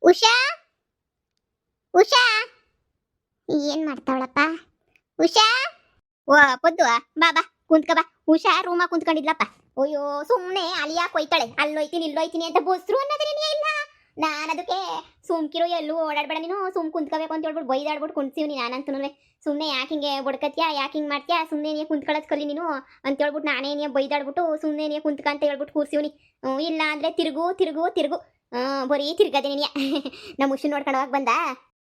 ಉಷಾ ಉಷಾ ಏನ್ ಮಾಡ್ತಾವಳಪ್ಪ ಉಷಾ. ಓ ಪೊದ್ದು ಬಾ ಬಾ ಕುಂತ್ಕ ಬಾ. ಉಷಾ ರೂಮ ಕುಂತ್ಕೊಂಡಿದ್ಲಪ್ಪ. ಅಯ್ಯೋ ಸುಮ್ನೆ ಅಲಿಯಾ ಕೊಯ್ತಾಳೆ, ಅಲ್ಲೋಯ್ತೀನಿ ಇಲ್ಲೋಯ್ತೀನಿ ಅಂತ ಬಸ್ರು ಅನ್ನೋದೇನೇ ಇಲ್ಲ. ನಾನು ಅದಕ್ಕೆ ಸುಮ್ಕಿರೋ ಎಲ್ಲೂ ಓಡಾಡ್ಬೇಡ ನೀನು, ಸುಮ್ ಕುಂತ್ಕೋಬೇಕು ಅಂತ ಹೇಳ್ಬಿಟ್ಟು ಬೈದಾಡ್ಬಿಟ್ಟು ಕುಂತ್ಸಿವ್ನಿ ನಾನಂತೂ. ಸುಮ್ಮನೆ ಯಾಕೆ ಹಿಂಗೆ ಬಡ್ಕತ್ಯಾ, ಯಾಕೆ ಹಿಂಗೆ ಮಾಡ್ತೀಯಾ, ಸುಮ್ಮನೆ ನೀ ಕುಂತ್ಕೊಳ್ಳೋದು ಕಲಿ ನೀನು ಅಂತ ಹೇಳ್ಬಿಟ್ಟು ನಾನೇ ನೀ ಬೈದಾಡ್ಬಿಟ್ಟು ಸುಮ್ಮನೆ ನೀ ಕುಂತ್ಕ ಅಂತ ಹೇಳ್ಬಿಟ್ಟು ಕೂರ್ಸಿವ್ನಿ. ಇಲ್ಲ ಅಂದ್ರೆ ತಿರುಗು ತಿರುಗು ತಿರುಗು, ಬರೀ ತಿರ್ಗದೆ ನೀನಿಯ. ನಮ್ಮ ಹುಷನ್ ನೋಡ್ಕೊಂಡು ಹೋಗಕ್ ಬಂದ.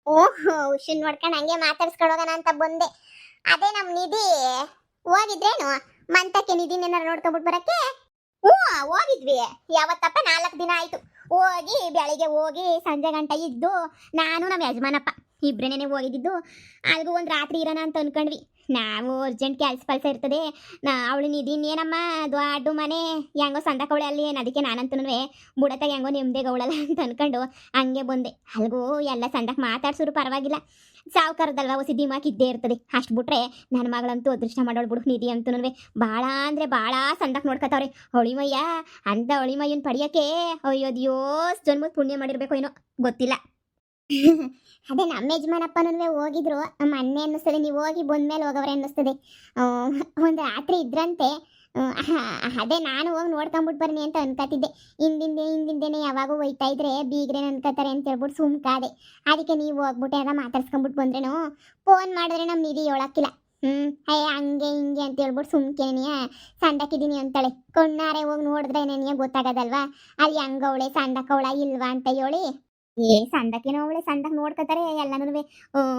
ಓಹೋ ಹುಷನ್ ನೋಡ್ಕೊಂಡು ಹಂಗೆ ಮಾತಾಡ್ಸ್ಕೊಳೋಗಣ ಅಂತ ಬಂದೆ. ಅದೇ ನಮ್ ನಿಧಿ ಹೋಗಿದ್ರೇನು ಮಂತಕ್ಕೆ ನಿಧಿನ ಏನಾರು ನೋಡ್ಕೊಂಡ್ಬಿಟ್ಟು ಬರಕ್ಕೆ? ಹ್ಞೂ ಹೋಗಿದ್ವಿ. ಯಾವತ್ತಪ್ಪ 4 ದಿನ ಆಯ್ತು ಹೋಗಿ. ಬೆಳಿಗ್ಗೆ ಹೋಗಿ ಸಂಜೆ ಗಂಟ ಇದ್ದು ನಾನು ನಮ್ಮ ಯಜಮಾನಪ್ಪ ಇಬ್ರೇನೆ ಹೋಗಿದ್ದು. ಅಲ್ಗೂ ಒಂದು ರಾತ್ರಿ ಇರೋಣ ಅಂತ ಅನ್ಕೊಂಡ್ವಿ. ನಾವು ಅರ್ಜೆಂಟ್ ಕೆಲ್ಸ ಇರ್ತದೆ. ಅವಳು ನಿಧಿ ಇನ್ನೇನಮ್ಮ ದೊಡ್ಡ ಮನೆ ಹೆಂಗೋ ಸಂದಕವಳೆ ಅಲ್ಲಿ ಏನು, ಅದಕ್ಕೆ ನಾನಂತೂ ಬುಡತಾಗ ಹೆಂಗೋ ನೆಮ್ಮದಿಗವಳಲ್ಲ ಅಂತ ಅನ್ಕೊಂಡು ಹಂಗೆ ಬಂದೆ. ಅಲ್ಗೂ ಎಲ್ಲ ಸಂದಕ್ಕೆ ಮಾತಾಡ್ಸಿದ್ರು ಪರವಾಗಿಲ್ಲ. ಸಾವುಕಾರದಲ್ವ ಹೊಸ ದಿಮಾಕ್ ಇದ್ದೇ ಇರ್ತದೆ. ಅಷ್ಟು ಬಿಟ್ರೆ ನನ್ನ ಮಗಳಂತೂ ಅದೃಷ್ಟ ಮಾಡೋಳು ಬಿಡು. ನಿಧಿ ಅಂತೂ ಭಾಳ ಅಂದರೆ ಭಾಳ ಸಂದಕ್ಕೆ ನೋಡ್ಕೊತಾವ್ರೆ. ಹೊಳಿಮಯ್ಯ ಅಂತ ಹೊಳಿಮಯ್ಯನ ಪಡಿಯೋಕ್ಕೆ ಅಯ್ಯೋದ್ಯೋ ಜನ್ಮದ ಪುಣ್ಯ ಮಾಡಿರ್ಬೇಕು ಏನೋ ಗೊತ್ತಿಲ್ಲ. ಅದೇ ನಮ್ಮ ಯಜಮಾನಪ್ಪನೂ ಹೋಗಿದ್ರು ಮೊನ್ನೆ ಅನ್ನಿಸ್ತದೆ. ನೀವು ಹೋಗಿ ಬಂದ್ಮೇಲೆ ಹೋಗವ್ರೆ ಅನ್ನಿಸ್ತದೆ. ಒಂದು ರಾತ್ರಿ ಇದ್ರಂತೆ. ಅದೇ ನಾನು ಹೋಗಿ ನೋಡ್ಕೊಂಬಿಟ್ಟು ಬರ್ನಿ ಅಂತ ಅನ್ಕೋತಿದ್ದೆ. ಹಿಂದಿಂದೇನೆ ಯಾವಾಗೂ ಹೋಯ್ತಾ ಇದ್ರೆ ಬೀಗ್ರೇನು ಅನ್ಕೋತಾರೆ ಅಂತ ಹೇಳ್ಬಿಟ್ಟು ಸುಮ್ಕಾದೆ. ಅದಕ್ಕೆ ನೀವು ಹೋಗ್ಬಿಟ್ಟು ಎಲ್ಲ ಮಾತಾಡ್ಸ್ಕೊಂಬಿಟ್ಟು ಬಂದ್ರೇನು ಫೋನ್ ಮಾಡಿದ್ರೆ ನಮ್ಮ ನಿಧಿ ಹೇಳಕ್ಕಿಲ್ಲ. ಹಂಗೆ ಹಿಂಗೆ ಅಂತ ಹೇಳ್ಬಿಟ್ಟು ಸುಮ್ಕೇನಿಯ ಸಂದಕ್ಕಿದ್ದೀನಿ ಅಂತಾಳೆ. ಕಣ್ಣಾರೆ ಹೋಗಿ ನೋಡಿದ್ರೆ ನನಗೆ ಗೊತ್ತಾಗೋದಲ್ವಾ ಅಲ್ಲಿ ಹಂಗವಳೆ ಸಂದಕ್ಕವಳ ಇಲ್ವಾ ಅಂತ ಹೇಳಿ. ಸಂದಕ್ಕೇನೋ ಅವಳೆ ಸಂದಕ್ಕೆ ನೋಡ್ಕೋತಾರೆ ಎಲ್ಲನೂ.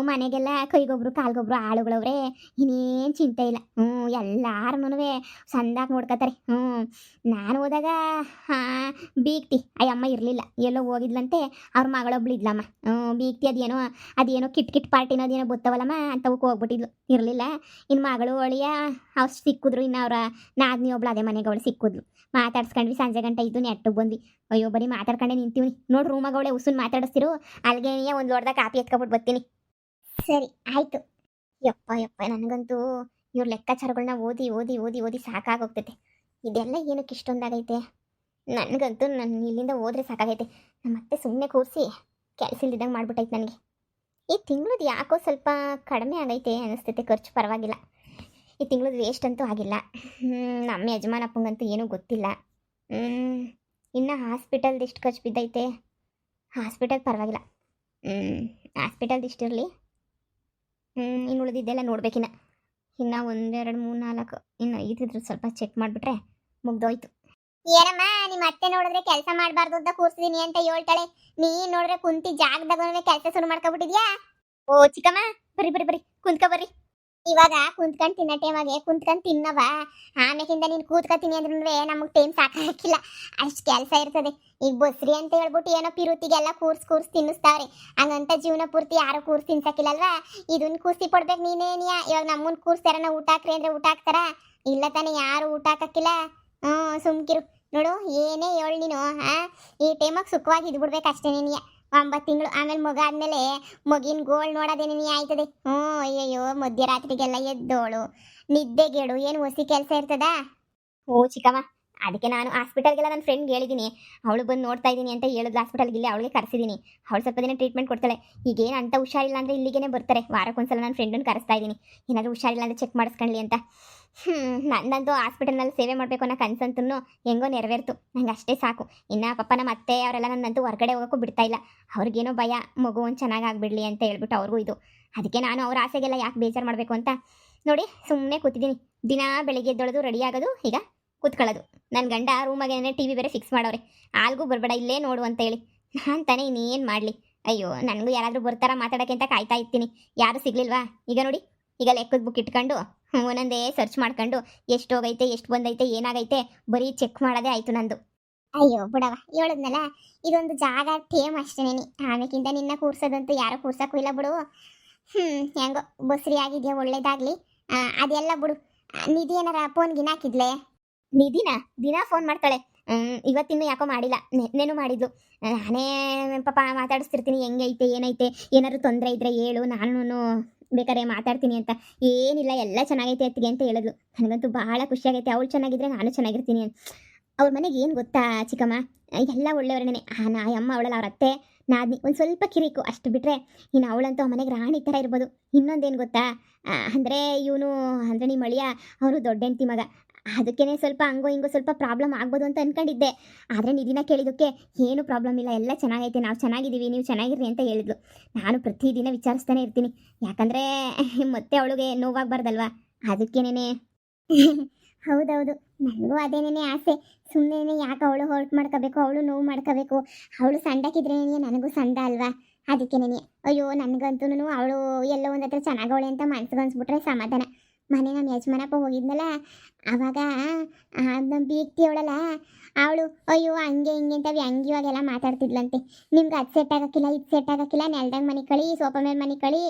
ಮನೆಗೆಲ್ಲ ಕೈಗೊಬ್ರು ಕಾಲ್ಗೊಬ್ರು ಆಳುಗಳವ್ರೆ, ಇನ್ನೇನು ಚಿಂತೆ ಇಲ್ಲ. ಎಲ್ಲಾರನೂ ಸಂದಕ್ಕೆ ನೋಡ್ಕೋತಾರೆ. ನಾನು ಹೋದಾಗ ಬೀಗ್ತಿ ಅಯ್ಯಮ್ಮ ಇರಲಿಲ್ಲ, ಎಲ್ಲೋ ಹೋಗಿದ್ಲಂತೆ. ಅವ್ರ ಮಗಳೊಬ್ಳು ಇದ್ಲಮ್ಮ. ಬೀಗ್ತಿ ಅದೇನೋ ಕಿಟ್ ಪಾರ್ಟಿನೋ ಅದೇನೋ ಗೊತ್ತವಲ್ಲಮ್ಮ ಅಂತವಕ್ಕೆ ಹೋಗ್ಬಿಟ್ಟಿದ್ಲು, ಇರಲಿಲ್ಲ. ಇನ್ನು ಮಗಳು ಅಳಿಯ ಅವ್ರು ಸಿಕ್ಕಿದ್ರು. ಇನ್ನು ಅವರ ನಾದ್ನಿ ಒಬ್ಳು ಅದೇ ಮನೆಗೆ ಅವಳು ಸಿಕ್ಕಿದ್ಲು. ಮಾತಾಡ್ಸ್ಕೊಂಡ್ವಿ ಸಂಜೆ ಗಂಟೆ ಇದ್ದು ನೆಟ್ಟಗೆ ಬಂದ್ವಿ. ಅಯ್ಯೋ ಬರೀ ಮಾತಾಡ್ಕೊಂಡೆ ನಿಂತೀವಿ. ನೋಡಿ ರೂಮಾಗವಳೆ ಉಸುನ್ ಮಾತಾಡಿಸ್ತಿರು. ಅಲ್ಲಿಗೆ ಒಂದು ಲೋಟದಾಗ ಕಾಪಿ ಎತ್ಕೊಬಿಟ್ಟು ಬರ್ತೀನಿ. ಸರಿ ಆಯಿತು. ಯಪ್ಪ ನನಗಂತೂ ಇವ್ರ ಲೆಕ್ಕಾಚಾರಗಳನ್ನ ಓದಿ ಓದಿ ಓದಿ ಓದಿ ಸಾಕಾಗೋಗ್ತೈತೆ. ಇದೆಲ್ಲ ಏನಕ್ಕೆ ಇಷ್ಟೊಂದಾಗೈತೆ ನನಗಂತೂ. ನಾನು ಇಲ್ಲಿಂದ ಹೋದ್ರೆ ಸಾಕಾಗೈತೆ. ಮತ್ತೆ ಸುಮ್ಮನೆ ಕೂರಿಸಿ ಕೆಲಸ ಇಲ್ದಿದ್ದಂಗೆ ಮಾಡ್ಬಿಟ್ಟೈತೆ ನನಗೆ. ಈ ತಿಂಗಳದ್ದು ಯಾಕೋ ಸ್ವಲ್ಪ ಕಡಿಮೆ ಆಗೈತೆ ಅನ್ನಿಸ್ತೈತೆ. ಖರ್ಚು ಪರವಾಗಿಲ್ಲ. ಈ ತಿಂಗಳದ್ದು ವೇಸ್ಟ್ ಅಂತೂ ಆಗಿಲ್ಲ. ನಮ್ಮ ಯಜಮಾನಪ್ಪಂಗಂತೂ ಏನೂ ಗೊತ್ತಿಲ್ಲ. ಇನ್ನು ಹಾಸ್ಪಿಟಲ್ದು ಎಷ್ಟು ಖರ್ಚು ಬಿದ್ದೈತೆ? ಹಾಸ್ಪಿಟಲ್ ಪರವಾಗಿಲ್ಲ. ಹಾಸ್ಪಿಟಲ್ದು ಇಷ್ಟಿರಲಿ. ಇನ್ನು ಉಳಿದಿದ್ದೆಲ್ಲ ನೋಡ್ಬೇಕಿನ್ನ. ಇನ್ನು 1 2 3 4 ಇನ್ನು 5 ಇದ್ರು ಸ್ವಲ್ಪ ಚೆಕ್ ಮಾಡಿಬಿಟ್ರೆ ಮುಗ್ದೋಯ್ತು. ಏನಮ್ಮ ನಿಮ್ಮ ಅತ್ತೆ ನೋಡಿದ್ರೆ ಕೆಲಸ ಮಾಡಬಾರ್ದು ಅಂತ ಕೂರ್ಸಿದೀನಿ ಅಂತ ಹೇಳ್ತಾಳೆ. ನೀನು ನೋಡಿದ್ರೆ ಕುಂತಿ ಜಾಗದಾಗ ಕೆಲಸ ಶುರು ಮಾಡ್ಕೊಬಿಟ್ಟಿದ್ಯಾ? ಓ ಚಿಕ್ಕಮ್ಮ ಬರ್ರಿ ಬರ್ರಿ ಬರ್ರಿ ಕುಂತ್ಕೊ ಬರ್ರಿ. ಇವಾಗ ಕುಂತ್ಕೊಂಡು ತಿನ್ನೋ ಟೈಮಾಗೆ ಕುಂತ್ಕೊಂಡು ತಿನ್ನವ. ಆಮೇಕಿಂದ ನೀನು ಕೂತ್ಕೊತೀನಿ ಅಂದ್ರೂ ನಮಗೆ ಟೈಮ್ ಸಾಕಾಗಿಲ್ಲ, ಅಷ್ಟು ಕೆಲಸ ಇರ್ತದೆ. ಈಗ ಬಸ್ರಿ ಅಂತ ಹೇಳ್ಬಿಟ್ಟು ಏನೋ ಪಿರುತಿಗೆಲ್ಲ ಕೂರ್ಸಿ ತಿನ್ನಿಸ್ತಾವ್ರೆ. ಹಂಗಂತ ಜೀವನ ಪೂರ್ತಿ ಯಾರು ಕೂರ್ಸಿ ತಿನ್ಸಕ್ಕಿಲ್ಲಲ್ವಾ? ಇದನ್ನ ಕೂರ್ಸಿ ಕೊಡ್ಬೇಕು ನೀನೇನಿಯಾ. ಇವಾಗ ನಮ್ಮನ್ನ ಕೂರ್ಸ್ತಾರ ಊಟ ಹಾಕ್ರಿ ಅಂದ್ರೆ ಊಟ ಹಾಕ್ತಾರ? ಇಲ್ಲ ತಾನೇ, ಯಾರು ಊಟ ಹಾಕಕ್ಕಿಲ್ಲ. ಸುಮ್ಕಿರು ನೋಡು. ಏನೇ ಹೇಳು ನೀನು. ಈ ಟೈಮಾಗ ಸುಖವಾಗಿ ಇದ್ಬಿಡ್ಬೇಕು ಅಷ್ಟೇ ನೀನಿಯ. 9 ತಿಂಗಳು ಆಮೇಲೆ ಮಗ ಆದ್ಮೇಲೆ ಮಗಿನ ಗೋಳ್ ನೋಡೋದೇನೆ ನೀ ಆಯ್ತದೆ. ಅಯ್ಯಯ್ಯೋ ಮಧ್ಯರಾತ್ರಿಗೆಲ್ಲ ಎದ್ದೋಳು ನಿದ್ದೆಗೇಡು ಏನು ಹೊಸಿ ಕೆಲಸ ಇರ್ತದಾ? ಓ ಚಿಕ್ಕಮ್ಮ, ಅದಕ್ಕೆ ನಾನು ಹಾಸ್ಪಿಟಲ್ಗೆಲ್ಲ ನನ್ನ ಫ್ರೆಂಡ್ಗೆ ಹೇಳಿದ್ದೀನಿ. ಅವಳು ಬಂದು ನೋಡ್ತಾ ಇದ್ದೀನಿ ಅಂತ ಹೇಳಿದ್ಲು. ಹಾಸ್ಪಿಟಲ್ಗೆ ಇಲ್ಲಿ ಅವಳಿಗೆ ಕರೆಸಿದ್ದೀನಿ. ಅವಳು ಸ್ವಲ್ಪ ದಿನ ಟ್ರೀಟ್ಮೆಂಟ್ ಕೊಡ್ತಾಳೆ. ಈಗೇನು ಅಂತ ಹುಷಾರಿಲ್ಲ ಅಂದರೆ ಇಲ್ಲಿಗೇ ಬರ್ತಾರೆ. ವಾರಕ್ಕೊಂದ್ಸಲ ನನ್ನ ಫ್ರೆಂಡನ್ನು ಕರೆಸ್ತಾ ಇದ್ದೀನಿ. ಏನಾದರೂ ಹುಷಾರಿಲ್ಲ ಅಂದರೆ ಚೆಕ್ ಮಾಡಿಸ್ಕೊಳ್ಳಿ ಅಂತ. ನನ್ನಂತೂ ಹಾಸ್ಪಿಟಲ್ನಲ್ಲಿ ಸೇವೆ ಮಾಡಬೇಕು ಅನ್ನೋ ಕನ್ಸಂತೂ ಹೆಂಗೋ ನೆರವೇರ್ತು. ನಂಗೆ ಅಷ್ಟೇ ಸಾಕು. ಇನ್ನು ಪಪ್ಪ ನಮ್ಮ ಅತ್ತೆ ಅವರೆಲ್ಲ ನನ್ನಂತೂ ಹೊರಗಡೆ ಹೋಗೋಕ್ಕೂ ಬಿಡ್ತಾ ಇಲ್ಲ. ಅವ್ರಿಗೇನೋ ಭಯ, ಮಗು ಒಂದು ಚೆನ್ನಾಗಿ ಆಗಿಬಿಡಲಿ ಅಂತ ಹೇಳ್ಬಿಟ್ಟು ಅವ್ರಿಗೂ ಇದು. ಅದಕ್ಕೆ ನಾನು ಅವ್ರ ಆಸೆಗೆಲ್ಲ ಯಾಕೆ ಬೇಜಾರು ಮಾಡಬೇಕು ಅಂತ ನೋಡಿ ಸುಮ್ಮನೆ ಕೂತಿದ್ದೀನಿ. ದಿನ ಬೆಳಿಗ್ಗೆ ಎದ್ದೊಳದು ರೆಡಿ ಆಗೋದು, ಈಗ ಕೂತ್ಕೊಳ್ಳೋದು. ನನ್ನ ಗಂಡ ರೂಮಾಗೇನೆ TV ಬೇರೆ ಫಿಕ್ಸ್ ಮಾಡೋರೆ. ಆಲ್ಗೂ ಬರಬೇಡ ಇಲ್ಲೇ ನೋಡು ಅಂತ ಹೇಳಿ. ನಾನು ತಾನೇ ಇನ್ನೇನು ಮಾಡಲಿ. ಅಯ್ಯೋ ನನಗೂ ಯಾರಾದರೂ ಬರ್ತಾರ ಮಾತಾಡೋಕ್ಕೆ ಅಂತ ಕಾಯ್ತಾ ಇರ್ತೀನಿ. ಯಾರು ಸಿಗ್ಲಿಲ್ವಾ? ಈಗ ನೋಡಿ, ಈಗ ಲೆಕ್ಕದ ಬುಕ್ ಇಟ್ಕೊಂಡು ಒಂದೊಂದೇ ಸರ್ಚ್ ಮಾಡ್ಕೊಂಡು ಎಷ್ಟು ಹೋಗೈತೆ ಎಷ್ಟು ಬಂದೈತೆ ಏನಾಗೈತೆ ಬರೀ ಚೆಕ್ ಮಾಡೋದೇ ಆಯಿತು ನಂದು. ಅಯ್ಯೋ ಬಿಡವ, ಹೇಳಿದ್ನಲ್ಲ ಇದೊಂದು ಜಾಗ ಟೇಮ್ ಅಷ್ಟೇನೇನಿ. ಆಮೇಕಿಂದ ನಿನ್ನ ಕೂರ್ಸೋದಂತೂ ಯಾರು ಕೂರ್ಸೋಕ್ಕೂ ಇಲ್ಲ ಬಿಡು. ಹೆಂಗೋ ಬಸ್ರಿ ಆಗಿದೆಯಾ, ಒಳ್ಳೇದಾಗಲಿ. ಅದೆಲ್ಲ ಬಿಡು. ನಿಧಿ ಏನಾರ ಫೋನ್ಗಿನ ಹಾಕಿದ್ಲೆ? ನಿಧಿನ ದಿನ ಫೋನ್ ಮಾಡ್ತಾಳೆ. ಇವತ್ತಿನ್ನೂ ಯಾಕೋ ಮಾಡಿಲ್ಲ, ನೆನ್ನೆನೂ ಮಾಡಿದ್ಲು. ನಾನೇ ಪಾಪ ಮಾತಾಡಿಸ್ತಿರ್ತೀನಿ, ಹೆಂಗೈತೆ ಏನೈತೆ, ಏನಾದ್ರು ತೊಂದರೆ ಇದ್ದರೆ ಹೇಳು, ನಾನು ಬೇಕಾದ್ರೆ ಮಾತಾಡ್ತೀನಿ ಅಂತ. ಏನಿಲ್ಲ ಎಲ್ಲ ಚೆನ್ನಾಗೈತೆ ಅತ್ತಿಗೆ ಅಂತ ಹೇಳಿದ್ಲು. ನನಗಂತೂ ಭಾಳ ಖುಷಿಯಾಗೈತೆ. ಅವಳು ಚೆನ್ನಾಗಿದ್ರೆ ನಾನು ಚೆನ್ನಾಗಿರ್ತೀನಿ ಅಂತ. ಅವ್ರ ಮನೆಗೆ ಏನು ಗೊತ್ತಾ ಚಿಕ್ಕಮ್ಮ, ಎಲ್ಲ ಒಳ್ಳೆಯವರೇನೆ. ನಾ ಅಮ್ಮ ಅವಳಲ್ಲ, ಅವ್ರ ಅತ್ತೆ ನಾದ್ನಿ ಒಂದು ಸ್ವಲ್ಪ ಕಿರಿಕು ಅಷ್ಟು ಬಿಟ್ಟರೆ, ಇನ್ನು ಅವಳಂತೂ ಆ ಮನೆಗೆ ರಾಣಿ ಥರ ಇರ್ಬೋದು. ಇನ್ನೊಂದೇನು ಗೊತ್ತಾ, ಅಂದರೆ ಇವನು, ಅಂದರೆ ನಿಮ್ಮ ಅಳಿಯ ಅವನು ದೊಡ್ಡ ಹೆಂಡ್ತಿ ಮಗ. ಅದಕ್ಕೇ ಸ್ವಲ್ಪ ಹಂಗೋ ಹಿಂಗೋ ಸ್ವಲ್ಪ ಪ್ರಾಬ್ಲಮ್ ಆಗ್ಬೋದು ಅಂತ ಅಂದ್ಕೊಂಡಿದ್ದೆ. ಆದರೆ ನಿಧಿನ ಕೇಳಿದ್ದಕ್ಕೆ ಏನು ಪ್ರಾಬ್ಲಮ್ ಇಲ್ಲ, ಎಲ್ಲ ಚೆನ್ನಾಗೈತೆ, ನಾವು ಚೆನ್ನಾಗಿದ್ದೀವಿ, ನೀವು ಚೆನ್ನಾಗಿರ್ರಿ ಅಂತ ಹೇಳಿದ್ಲು. ನಾನು ಪ್ರತಿದಿನ ವಿಚಾರಿಸ್ತಾನೆ ಇರ್ತೀನಿ, ಯಾಕಂದರೆ ಮತ್ತೆ ಅವಳಿಗೆ ನೋವಾಗಬಾರ್ದಲ್ವಾ, ಅದಕ್ಕೇನೆ. ಹೌದೌದು, ನನಗೂ ಅದೇನೇ ಆಸೆ. ಸುಮ್ಮನೆ ಯಾಕೆ ಅವಳು ಹೊರ್ಟ್ ಮಾಡ್ಕೋಬೇಕು, ಅವಳು ನೋವು ಮಾಡ್ಕೋಬೇಕು. ಅವಳು ಸಂಡಕ್ಕಿದ್ರೆ ನನಗೂ ಸಂದ ಅಲ್ವಾ, ಅದಕ್ಕೇನೆ. ಅಯ್ಯೋ ನನಗಂತೂ ಅವಳು ಎಲ್ಲೋ ಒಂದು ಹತ್ರ ಚೆನ್ನಾಗವಳೆ ಅಂತ ಮನ್ಸಿಗೆ ಅನ್ಸ್ಬಿಟ್ರೆ ಸಮಾಧಾನ. ಮನೆ ನಮ್ಮ ಯಜಮಾನಪ್ಪ ಹೋಗಿದ್ನಲ್ಲ, ಆವಾಗ ನಮ್ಮ ಬೀಗ್ತಿ ಅವಳಲ್ಲ, ಅವಳು ಅಯ್ಯೋ ಹಂಗೆ ಹಿಂಗೆ ಅಂತ ವ್ಯಂಗ್ಯವಾಗೆಲ್ಲ ಮಾತಾಡ್ತಿದ್ಲಂತೆ. ನಿಮ್ಗೆ ಅದು ಸೆಟ್ ಆಗೋಕ್ಕಿಲ್ಲ, ಇದು ಸೆಟ್ ಆಗೋಕ್ಕಿಲ್ಲ, ನೆಲ್ದಂಗೆ ಮನೆ ಕಳಿ, ಸೋಫಾ ಮೇಲೆ ಮನೆ ಕಳಿ,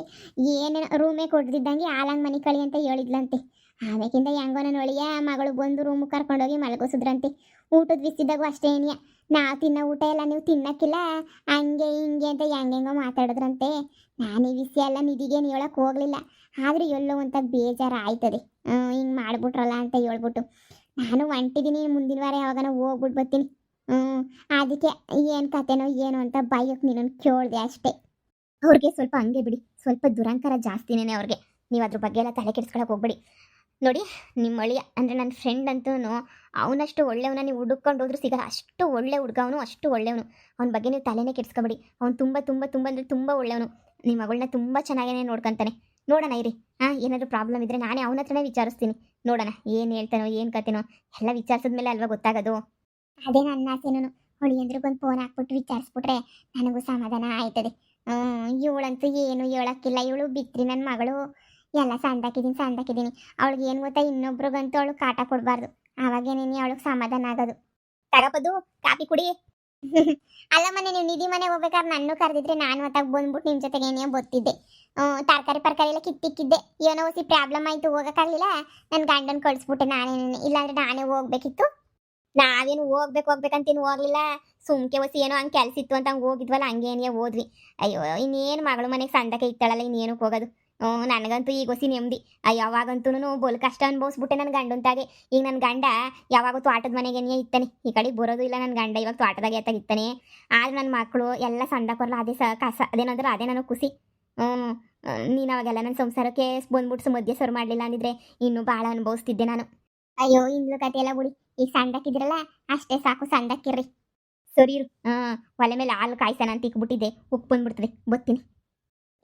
ಏನೇನು ರೂಮೇ ಕೊಡ್ದಿದ್ದಂಗೆ ಹಾಲಂಗೆ ಮನೆ ಕಳಿ ಅಂತ ಹೇಳಿದ್ಲಂತೆ. ಆಮೇಕಿಂದ ಹೆಂಗೋ ನನ್ನ ಒಳಿಯ ಮಗಳು ಬಂದು ರೂಮ್ ಕರ್ಕೊಂಡೋಗಿ ಮಲಗಿಸಿದ್ರಂತೆ. ಊಟದ ಬಿಸಿದಾಗೂ ಅಷ್ಟೇ ಏನಿಯ, ನಾವು ತಿನ್ನೋ ಊಟ ಎಲ್ಲ ನೀವು ತಿನ್ನಕ್ಕಿಲ್ಲ, ಹಂಗೆ ಹಿಂಗೆ ಅಂತ ಹೆಂಗೆಂಗೋ ಮಾತಾಡಿದ್ರಂತೆ. ನಾನು ಈ ವಿಷಯ ಎಲ್ಲ ನಿಧಿಗೇನು ಹೇಳಕ್ಕೆ ಹೋಗಲಿಲ್ಲ, ಆದರೆ ಎಲ್ಲೋ ಅಂತ ಬೇಜಾರು ಆಯ್ತದೆ. ಹಿಂಗೆ ಮಾಡ್ಬಿಟ್ರಲ್ಲ ಅಂತ ಹೇಳ್ಬಿಟ್ಟು ನಾನು ಹೊಂಟಿದ್ದೀನಿ. ಮುಂದಿನ ವಾರ ಯಾವಾಗನ ಹೋಗ್ಬಿಟ್ಟು ಬರ್ತೀನಿ. ಅದಕ್ಕೆ ಏನು ಕತೆನೋ ಏನು ಅಂತ ಬೈಯೋಕೆ ನೀನೊಂದು ಕೇಳಿದೆ ಅಷ್ಟೇ. ಅವ್ರಿಗೆ ಸ್ವಲ್ಪ ಹಂಗೆ ಬಿಡಿ, ಸ್ವಲ್ಪ ದುರಂಕಾರ ಜಾಸ್ತಿನೇ ಅವ್ರಿಗೆ. ನೀವು ಅದ್ರ ಬಗ್ಗೆ ಎಲ್ಲ ತಲೆ ಕೆಡಿಸ್ಕೊಳಕ್ಕೆ ಹೋಗ್ಬೇಡಿ. ನೋಡಿ, ನಿಮ್ಮ ಅಳಿಯ ಅಂದರೆ ನನ್ನ ಫ್ರೆಂಡ್ ಅಂತೂ ಅವನಷ್ಟು ಒಳ್ಳೆಯವನ ನೀವು ಹುಡುಕೊಂಡು ಹೋದ್ರೂ ಸಿಗಲ್ಲ. ಅಷ್ಟು ಒಳ್ಳೆ ಹುಡುಗ ಅವನು, ಅಷ್ಟು ಒಳ್ಳೆಯವನು. ಅವನ ಬಗ್ಗೆ ನೀವು ತಲೆನೇ ಕೆಡಿಸ್ಕೊಬೇಡಿ. ಅವ್ನು ತುಂಬ ತುಂಬ ತುಂಬ ಅಂದರೆ ತುಂಬ ಒಳ್ಳೆಯವನು. ನಿಮ್ಮ ಮಗಳನ್ನ ತುಂಬ ಚೆನ್ನಾಗೇ ನೋಡ್ಕೊತಾನೆ. ನೋಡೋಣ ಇರಿ, ಏನಾದರೂ ಪ್ರಾಬ್ಲಮ್ ಇದ್ದರೆ ನಾನೇ ಅವನ ಹತ್ರನೇ ವಿಚಾರಿಸ್ತೀನಿ. ನೋಡೋಣ ಏನು ಹೇಳ್ತಾನೋ ಏನು ಕತೆನೋ, ಎಲ್ಲ ವಿಚಾರಿಸಿದ್ಮೇಲೆ ಅಲ್ವಾ ಗೊತ್ತಾಗೋದು. ಅದೇ ನನ್ನ ಆಸೆನೂ. ಹೊಳಿಯಂದ್ರಿಗೆ ಒಂದು ಫೋನ್ ಹಾಕ್ಬಿಟ್ಟು ವಿಚಾರಿಸ್ಬಿಟ್ರೆ ನನಗೂ ಸಮಾಧಾನ ಆಯ್ತದೆ. ಇವಳಂತೂ ಏನು ಹೇಳೋಕ್ಕಿಲ್ಲ, ಇವಳು ಬಿತ್ರಿ ನನ್ನ ಮಗಳು. ಎಲ್ಲ ಸಂದಾಕಿದ್ದೀನಿ. ಅವಳಿಗೆ ಏನು ಗೊತ್ತಾ, ಇನ್ನೊಬ್ರಿಗಂತೂ ಅವಳು ಕಾಟ ಕೊಡಬಾರ್ದು. ಆವಾಗೇನೇನಿ ಅವಳಿಗೆ ಸಮಾಧಾನ ಆಗೋದು. ತಗಪದು ಕಾಪಿ ಕುಡಿ. ಅಲ್ಲ ಮನೆ, ನೀವು ನಿಧಿ ಮನೆ ಹೋಗ್ಬೇಕಾದ್ರೆ ನನ್ನೂ ಕರೆದಿದ್ರೆ ನಾನು ಹೊತ್ತಾಗ ಬಂದ್ಬಿಟ್ಟು ನಿಮ್ಮ ಜೊತೆಗೆ ಏನೇ ಗೊತ್ತಿದ್ದೆ. ತರಕಾರಿ ಎಲ್ಲ ಕಿತ್ತಿಕ್ಕಿದ್ದೆ. ಏನೋ ಹೊಸಿ ಪ್ರಾಬ್ಲಮ್ ಆಯಿತು, ಹೋಗೋಕ್ಕಾಗಲಿಲ್ಲ. ನನ್ನ ಗಂಡನ ಕಳಿಸ್ಬಿಟ್ಟೆ ನಾನೇನೇ, ಇಲ್ಲಾಂದ್ರೆ ನಾನೇ ಹೋಗ್ಬೇಕಿತ್ತು. ನಾವೇನು ಹೋಗ್ಬೇಕಂತೇನು ಹೋಗ್ಲಿಲ್ಲ. ಸುಮ್ಕೆ ಹೊಸಿ ಏನೋ ಹಂಗೆ ಕೆಲಸ ಇತ್ತು ಅಂತ ಹಂಗೆ ಹೋಗಿದ್ವಲ್ಲ, ಹಂಗೇನೇ ಹೋದ್ವಿ. ಅಯ್ಯೋ ಇನ್ನೇನು ಮಗಳು ಮನೆಗೆ ಸಂದಕ್ಕೆ ಇತ್ತಾಳಲ್ಲ, ಇನ್ನೇನಕ್ಕೆ ಹೋಗೋದು. ನನಗಂತೂ ಈಗ ಹೊಸಿ ನೆಮ್ಮದಿ. ಯಾವಾಗಂತೂ ಬೋಲ್ ಕಷ್ಟ ಅನ್ಭವಿಸ್ಬಿಟ್ಟೆ ನನ್ನ ಗಂಡಂತಾಗೆ. ಈಗ ನನ್ನ ಗಂಡ ಯಾವಾಗೂ ತೋಟದ ಮನೆಗೇನೇ ಇತ್ತಾನೆ, ಈ ಕಡೆ ಬರೋದು ಇಲ್ಲ. ನನ್ನ ಗಂಡ ಇವಾಗ ತೋಟದಾಗೆ ಎತ್ತಾಗಿತ್ತಾನೆ. ಆದ್ರೆ ನನ್ನ ಮಕ್ಕಳು ಎಲ್ಲ ಸಂದಕ್ಕೊರ್ಲ ಅದೇ ಕಸ, ಅದೇನಂದ್ರೆ ಅದೇ ನನಗೆ ಖುಷಿ. ನೀನು ಅವಾಗೆಲ್ಲ ನನ್ನ ಸಂಸಾರಕ್ಕೆ ಬಂದ್ಬಿಟ್ಟು ಮಧ್ಯೆ ಸರ್ ಮಾಡಲಿಲ್ಲ ಅಂದಿದ್ರೆ ಇನ್ನೂ ಭಾಳ ಅನುಭವಿಸ್ತಿದ್ದೆ ನಾನು. ಅಯ್ಯೋ ಇಂದ್ಲು ಕತೆ ಎಲ್ಲ ಬಿಡಿ, ಈಗ ಸಂದಕ್ಕಿದ್ರಲ್ಲ ಅಷ್ಟೇ ಸಾಕು, ಸಂದಕ್ಕಿರ್ರಿ. ಸರಿ ಇರು, ಒಲೆ ಮೇಲೆ ಹಾಲು ಕಾಯ್ಸೋಣ ಅಂತ ಇಕ್ಬಿಟ್ಟಿದ್ದೆ, ಉಪ್ಪು ಬಂದ್ಬಿಡ್ತದೆ, ಬರ್ತೀನಿ.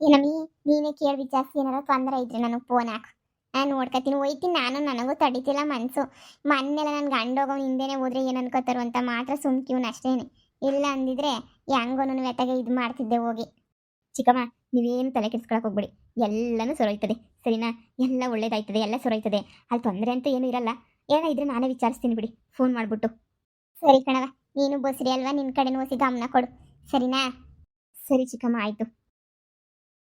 ಏನಮ್ಮಿ, ನೀನೇ ಕೇಳಿ ವಿಚಾರಿಸಿ, ಏನಾರ ತೊಂದರೆ ಇದ್ರೆ ನನಗೆ ಫೋನ್ ಹಾಕು, ನಾನು ನೋಡ್ಕೊತೀನಿ. ಹೋಯ್ತೀನಿ ನಾನು, ನನಗೂ ತಡಿತಿಲ್ಲ ಮನಸ್ಸು. ಮೊನ್ನೆಲ್ಲ ನನ್ನ ಗಂಡ ಹೋಗೋ ಹಿಂದೆನೇ ಹೋದ್ರೆ ಏನು ಅನ್ಕೋತಾರೋ ಅಂತ ಮಾತ್ರ ಸುಮ್ಕಿವ್ನು ಅಷ್ಟೇನೆ. ಇಲ್ಲ ಅಂದಿದ್ರೆ ಹೆಂಗೋನು ವ್ಯತೆಗೆ ಇದು ಮಾಡ್ತಿದ್ದೆ ಹೋಗಿ. ಚಿಕ್ಕಮ್ಮ, ನೀವೇನು ತಲೆ ಕೆಡಿಸ್ಕೊಳಕ್ಕೆ ಹೋಗ್ಬೇಡಿ, ಎಲ್ಲನೂ ಸೊರೈತದೆ ಸರಿನಾ. ಎಲ್ಲ ಒಳ್ಳೇದಾಯ್ತದೆ, ಎಲ್ಲ ಸೊರೈತದೆ. ಅಲ್ಲಿ ತೊಂದರೆ ಅಂತೂ ಏನೂ ಇರಲ್ಲ. ಏನೋ ಇದ್ರೆ ನಾನೇ ವಿಚಾರಿಸ್ತೀನಿ ಬಿಡಿ, ಫೋನ್ ಮಾಡಿಬಿಟ್ಟು. ಸರಿ ಕಣವ, ನೀನು ಬಸ್ರಿ ಅಲ್ವಾ, ನಿನ್ನ ಕಡೆನೂ ಹೊಸಿ ಗಮನ ಕೊಡು ಸರಿನಾ. ಸರಿ ಚಿಕ್ಕಮ್ಮ, ಆಯಿತು.